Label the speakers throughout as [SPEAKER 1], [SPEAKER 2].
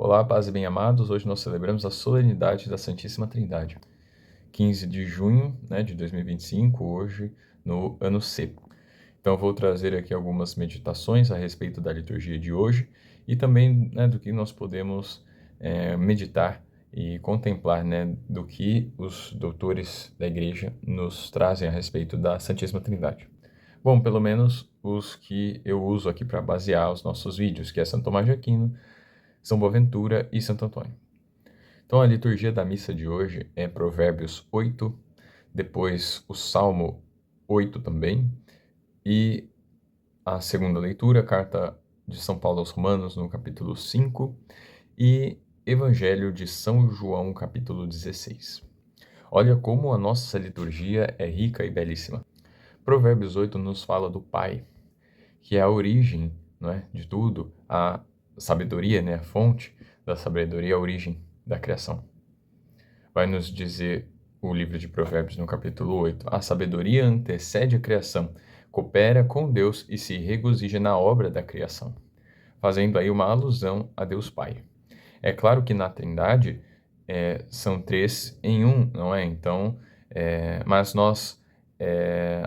[SPEAKER 1] Olá, paz e bem-amados. Hoje nós celebramos a solenidade da Santíssima Trindade. 15 de junho, de 2025, hoje no ano C. Então, eu vou trazer aqui algumas meditações a respeito da liturgia de hoje e também do que nós podemos meditar e contemplar, do que os doutores da Igreja nos trazem a respeito da Santíssima Trindade. Bom, pelo menos os que eu uso aqui para basear os nossos vídeos, que é Santo Tomás de Aquino, São Boaventura e Santo Antônio. Então, a liturgia da missa de hoje é Provérbios 8, depois o Salmo 8 também, e a segunda leitura, Carta de São Paulo aos Romanos, no capítulo 5, e Evangelho de São João, capítulo 16. Olha como a nossa liturgia é rica e belíssima. Provérbios 8 nos fala do Pai, que é a origem, de tudo, a sabedoria, a fonte da sabedoria, a origem da criação. Vai nos dizer o livro de Provérbios no capítulo 8, a sabedoria antecede a criação, coopera com Deus e se regozija na obra da criação, fazendo aí uma alusão a Deus Pai. É claro que na Trindade são três em um, não é? Então, mas nós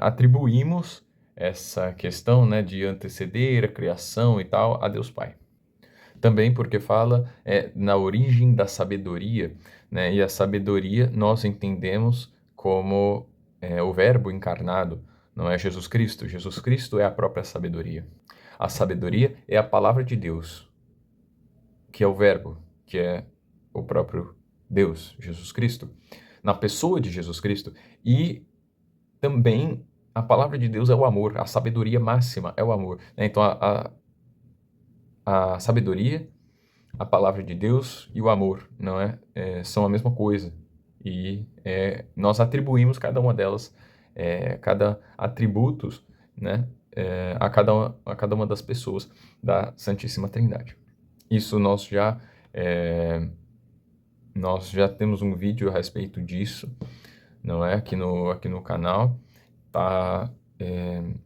[SPEAKER 1] atribuímos essa questão, de anteceder a criação e tal a Deus Pai. Também porque fala na origem da sabedoria, e a sabedoria nós entendemos como o Verbo encarnado, não é Jesus Cristo. Jesus Cristo é a própria sabedoria. A sabedoria é a palavra de Deus, que é o Verbo, que é o próprio Deus, Jesus Cristo, na pessoa de Jesus Cristo. E também a palavra de Deus é o amor, a sabedoria máxima é o amor. Então, a sabedoria, a palavra de Deus e o amor, não é? São a mesma coisa. E nós atribuímos cada uma delas, cada atributos, a cada uma das pessoas da Santíssima Trindade. Isso nós já temos um vídeo a respeito disso, não é? Aqui no canal, tá?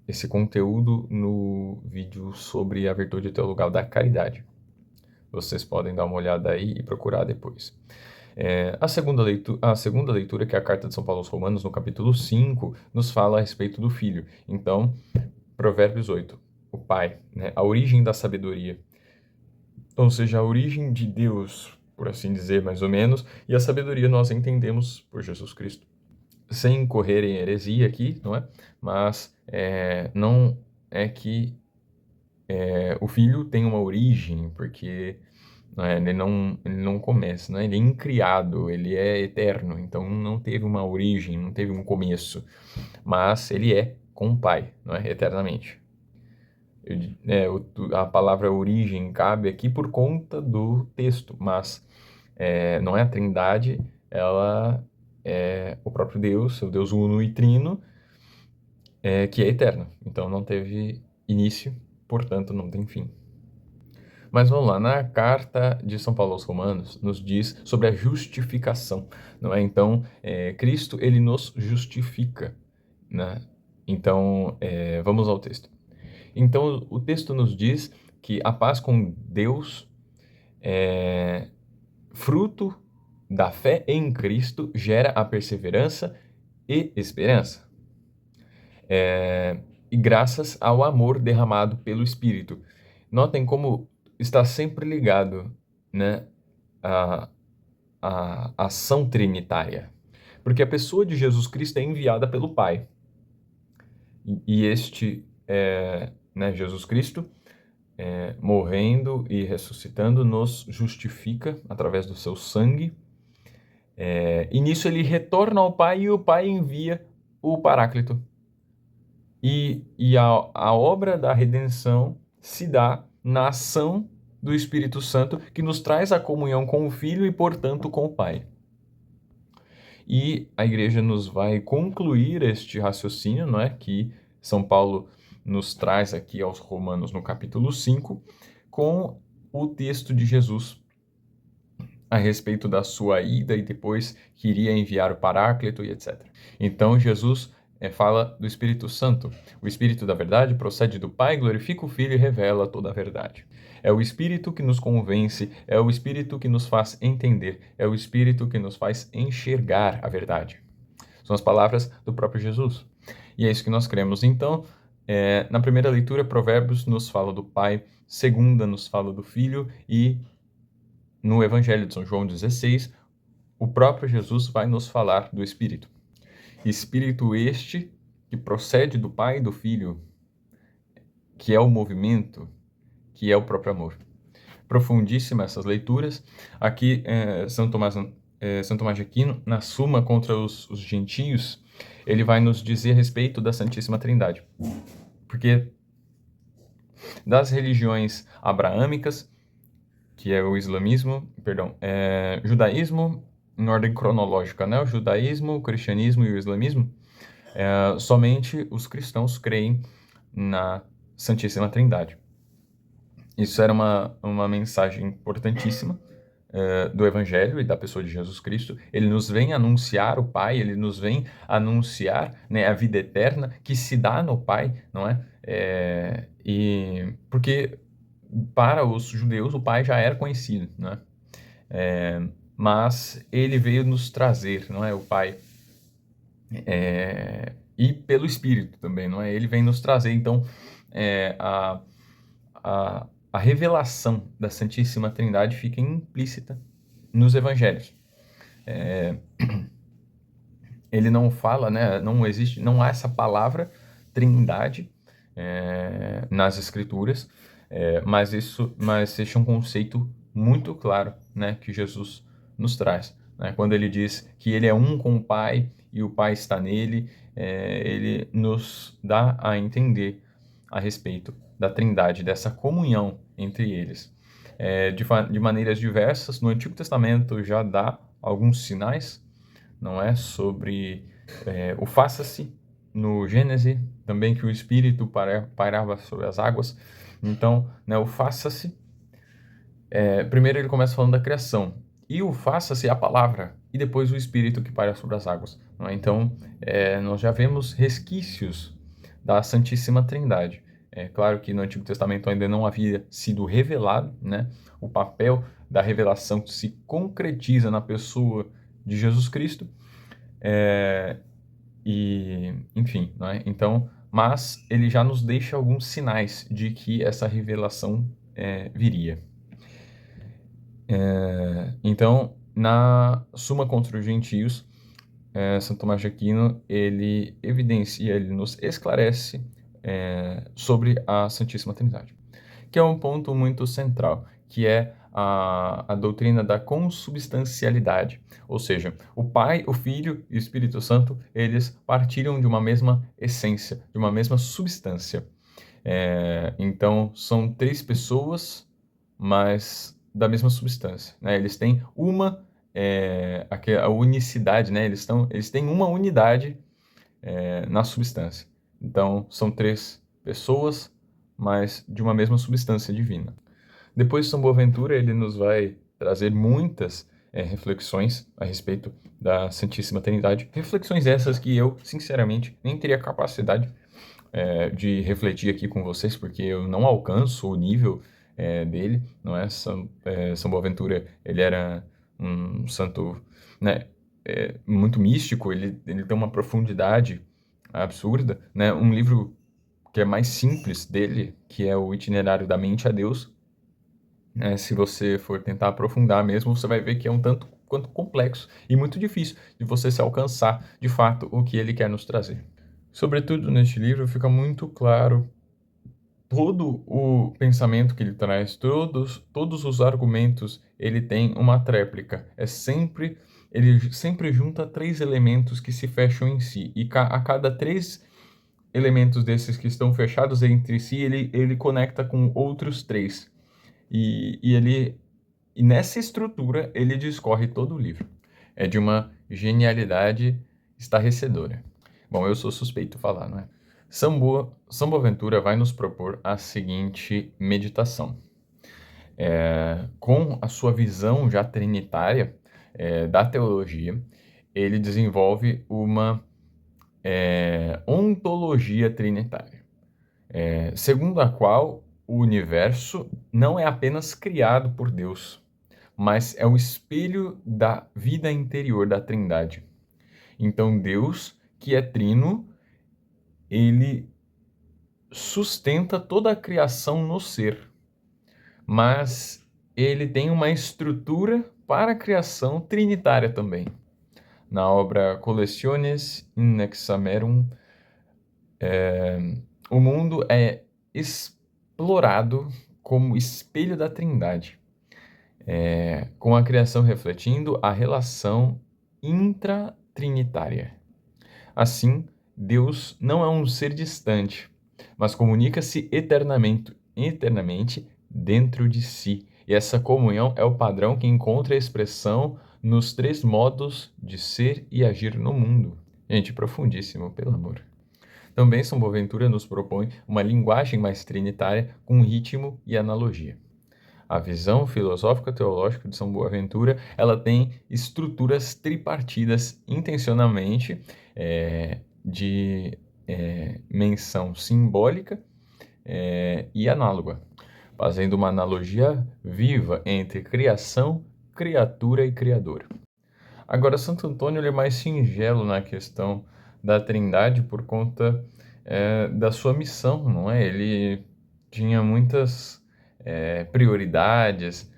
[SPEAKER 1] Esse conteúdo no vídeo sobre a virtude teologal da caridade. Vocês podem dar uma olhada aí e procurar depois. A segunda leitura, que é a Carta de São Paulo aos Romanos, no capítulo 5, nos fala a respeito do Filho. Então, Provérbios 8, o Pai, a origem da sabedoria. Ou seja, a origem de Deus, por assim dizer, mais ou menos, e a sabedoria nós entendemos por Jesus Cristo. Sem incorrer em heresia aqui, não é? Mas não é que o Filho tem uma origem, porque ele não começa, ele é incriado, ele é eterno, então não teve uma origem, não teve um começo, mas ele é com o Pai, eternamente. A palavra origem cabe aqui por conta do texto, mas não é a Trindade, ela é o próprio Deus, o Deus uno e trino, que é eterno, então não teve início, portanto não tem fim. Mas vamos lá, na carta de São Paulo aos Romanos, nos diz sobre a justificação, não é? Então, Cristo, ele nos justifica, né? Então, vamos ao texto. Então, o texto nos diz que a paz com Deus, fruto da fé em Cristo, gera a perseverança e esperança. E graças ao amor derramado pelo Espírito. Notem como está sempre ligado, à ação trinitária. Porque a pessoa de Jesus Cristo é enviada pelo Pai. E este, Jesus Cristo, morrendo e ressuscitando, nos justifica através do seu sangue. E nisso ele retorna ao Pai e o Pai envia o Paráclito. E a obra da redenção se dá na ação do Espírito Santo, que nos traz a comunhão com o Filho e, portanto, com o Pai. E a Igreja nos vai concluir este raciocínio, que São Paulo nos traz aqui aos Romanos no capítulo 5, com o texto de Jesus a respeito da sua ida e depois que iria enviar o Paráclito e etc. Então, Jesus fala do Espírito Santo. O Espírito da verdade procede do Pai, glorifica o Filho e revela toda a verdade. É o Espírito que nos convence, é o Espírito que nos faz entender, é o Espírito que nos faz enxergar a verdade. São as palavras do próprio Jesus. E é isso que nós cremos. Então, na primeira leitura, Provérbios nos fala do Pai, segunda nos fala do Filho, e no Evangelho de São João 16, o próprio Jesus vai nos falar do Espírito. Espírito este que procede do Pai e do Filho, que é o movimento, que é o próprio amor. Profundíssimas essas leituras. Aqui, São Tomás de Aquino, na Suma contra os gentios, ele vai nos dizer a respeito da Santíssima Trindade. Porque das religiões abraâmicas, que é o islamismo, judaísmo, em ordem cronológica, né? O judaísmo, o cristianismo e o islamismo, somente os cristãos creem na Santíssima Trindade. Isso era uma mensagem importantíssima do Evangelho e da pessoa de Jesus Cristo. Ele nos vem anunciar o Pai, ele nos vem anunciar, né, a vida eterna que se dá no Pai, não é? E porque para os judeus o Pai já era conhecido, não é? Mas ele veio nos trazer, não é, o Pai, e pelo Espírito também, não é? Ele vem nos trazer, então, a revelação da Santíssima Trindade fica implícita nos Evangelhos. Ele não fala, né? Não há essa palavra Trindade nas Escrituras, mas este é um conceito muito claro, né, que Jesus nos traz, né? Quando ele diz que ele é um com o Pai e o Pai está nele, ele nos dá a entender a respeito da Trindade, dessa comunhão entre eles. De maneiras diversas, no Antigo Testamento já dá alguns sinais, não é, sobre o faça-se, no Gênesis também, que o Espírito pairava sobre as águas. Então, né, o faça-se, primeiro ele começa falando da criação, e o faça-se é a palavra, e depois o Espírito que paira sobre as águas, não é? Então, nós já vemos resquícios da Santíssima Trindade. É claro que no Antigo Testamento ainda não havia sido revelado, né? O papel da revelação se concretiza na pessoa de Jesus Cristo, e, enfim, né? Então, mas ele já nos deixa alguns sinais de que essa revelação viria. Então, na Suma contra os Gentios, São Tomás de Aquino, ele evidencia, ele nos esclarece sobre a Santíssima Trindade, que é um ponto muito central, que é a doutrina da consubstancialidade, ou seja, o Pai, o Filho e o Espírito Santo, eles partilham de uma mesma essência, de uma mesma substância. Então, são três pessoas, mas da mesma substância, né? Eles têm a unicidade, né? Eles têm uma unidade na substância. Então, são três pessoas, mas de uma mesma substância divina. Depois, São Boaventura, ele nos vai trazer muitas reflexões a respeito da Santíssima Trindade. Reflexões essas que eu, sinceramente, nem teria capacidade de refletir aqui com vocês, porque eu não alcanço o nível dele, não é? São Boaventura, ele era um santo, né, muito místico, ele tem uma profundidade absurda, né? Um livro que é mais simples dele, que é o Itinerário da Mente a Deus, se você for tentar aprofundar mesmo, você vai ver que é um tanto quanto complexo e muito difícil de você se alcançar, de fato, o que ele quer nos trazer. Sobretudo neste livro fica muito claro todo o pensamento que ele traz, todos os argumentos, ele tem uma tréplica. Ele sempre junta três elementos que se fecham em si, e a cada três elementos desses que estão fechados entre si, ele conecta com outros três. E nessa estrutura ele discorre todo o livro. É de uma genialidade estarrecedora. Bom, eu sou suspeito falar, não é? São Boaventura vai nos propor a seguinte meditação. Com a sua visão já trinitária da teologia, ele desenvolve uma ontologia trinitária, segundo a qual o universo não é apenas criado por Deus, mas é o espelho da vida interior da Trindade. Então, Deus, que é trino, ele sustenta toda a criação no ser, mas ele tem uma estrutura para a criação trinitária também. Na obra Collectiones in Hexamerum, o mundo é explorado como espelho da Trindade, com a criação refletindo a relação intratrinitária. Assim, Deus não é um ser distante, mas comunica-se eternamente dentro de si. E essa comunhão é o padrão que encontra expressão nos três modos de ser e agir no mundo. Gente, profundíssimo, pelo amor. Também São Boaventura nos propõe uma linguagem mais trinitária com ritmo e analogia. A visão filosófica teológica de São Boaventura, ela tem estruturas tripartidas intencionalmente de menção simbólica e análoga, fazendo uma analogia viva entre criação, criatura e criador. Agora, Santo Antônio ele é mais singelo na questão da Trindade por conta da sua missão, não é? Ele tinha muitas prioridades,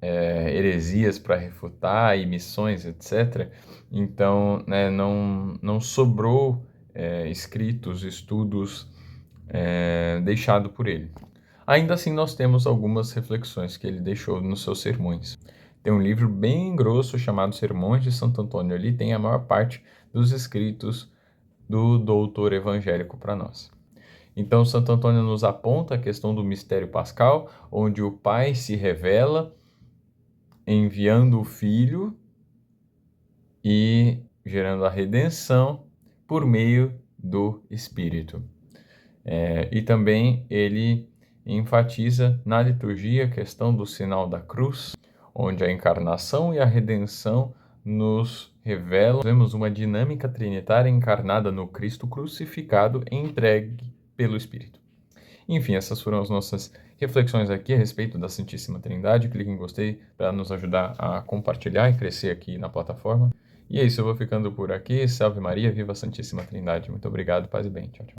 [SPEAKER 1] heresias para refutar e missões, etc. Então, né, não sobrou escritos, estudos deixado por ele. Ainda assim, nós temos algumas reflexões que ele deixou nos seus sermões. Tem um livro bem grosso chamado Sermões de Santo Antônio. Ali tem a maior parte dos escritos do doutor evangélico para nós. Então, Santo Antônio nos aponta a questão do mistério pascal, onde o Pai se revela enviando o Filho e gerando a redenção por meio do Espírito. E também ele enfatiza na liturgia a questão do sinal da cruz, onde a encarnação e a redenção nos revelam, vemos uma dinâmica trinitária encarnada no Cristo crucificado e entregue pelo Espírito. Enfim, essas foram as nossas reflexões aqui a respeito da Santíssima Trindade. Clique em gostei para nos ajudar a compartilhar e crescer aqui na plataforma. E é isso, eu vou ficando por aqui. Salve Maria, viva a Santíssima Trindade. Muito obrigado, paz e bem. Tchau, tchau.